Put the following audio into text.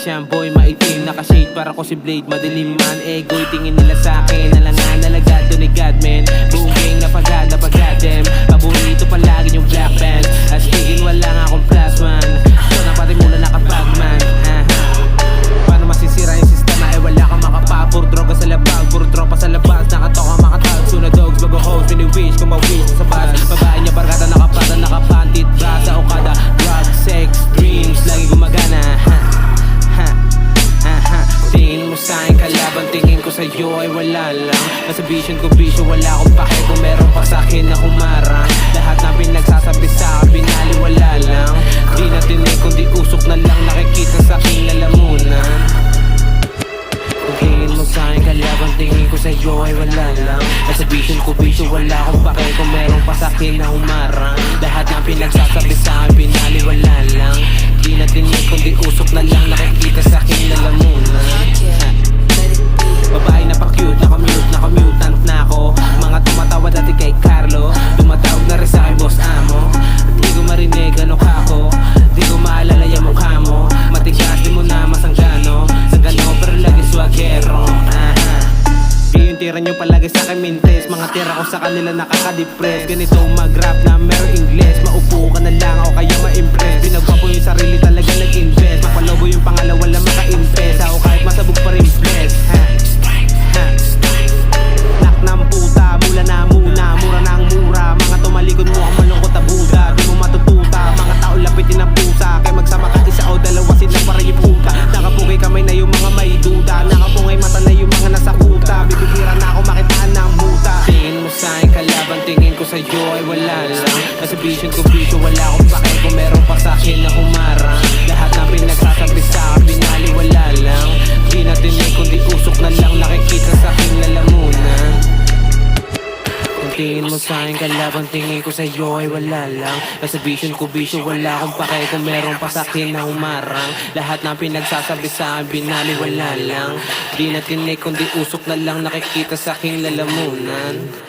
siyang boy maitim, nakashade para ko si Blade, madilim man ego'y tingin nila sa'kin, alangan nalagad doon ni God man. Buong gang napagad them, paborito palagi yung black band. As tigin wala nga akong plus one, so napati muna nakapagman. Paano masisira yung sistema eh wala kang makapa. Puro droga sa labag, puro tropa sa labas, nakatoka makatag, suna dogs, bago hoes, pini-wish kung ma-wish sa bus. Babae niya barkada, nakapata, nakapantit bra sa Okada. Drug, sex, dreams, lagi gumagana. Tingin mo sa'kin kalaban, tingin ko sa'yo ay wala lang. Nasa vision ko bisyo, wala akong pake kung meron pa sa'kin na humarang. Lahat na pinagsasabi sa'kin, binaliwala lang. Di na tinig kundi usok na lang, nakikita sa'king lalamunan. Kung tingin mo sa'kin kalaban, tingin ko sa'yo ay wala lang. Nasa vision ko bisyo, wala akong pake kung meron pa sa'kin na humarang. Lahat na pinagsasabi sa'kin, binaliwala lang. Di na tinig kundi usok na lang, nakikita sa'king lalamunan. Babae na pa-cute, naka-mutant na ako. Mga tumatawa dati kay Carlo, tumatawag na rin sa'kin boss amo. Di ko marinig ano ka ako, di ko maalala yung mukha mo. Matigas di mo na masanggano, sanggano pero lagi swagero. Di yung tira nyo palagi sa'kin mintes, mga tira ko sa kanila nakaka-depress. Ganito mag-rap na meron Ingles, maupo ka na lang o kaya ma-impress. Pinagpapo yung sarili talaga nag-invest, mapalobo yung pangalawa lang maka-impress. Ako kahit masabog pa rin bless. Nak ng puta, mula na muna, mura na ang mura. Mga tumalikod mo ang malungkot na buga, di mo matututa. Mga tao lapitin ang pusa, kaya magsama ka isa o dalawa sila para yung puka. Nakapungay kamay na yung mga may duda, nakapungay mata na yung mga nasa kuta. Bibigira na ako makitaan ng muta. Tingin mo sa'kin kalaban, tingin ko sa'yo ay wala lang. Nasa vision ko bisyo, wala akong pake kung meron pa sa'kin na humarang. Lahat na pinagsasabi sa'kin, binaliwala lang. Di na tinig kundi usok na lang, nakikita sa'king lalamunan. Kung tingin mo sa'kin kalaban, tingin ko sa'yo ay wala lang. Nasa vision ko bisyo, wala akong pake kung meron pa sa'kin na humarang. Lahat na pinagsasabi sa'kin, binaliwala lang. Di na tinig kundi usok na lang, nakikita sa'king lalamunan.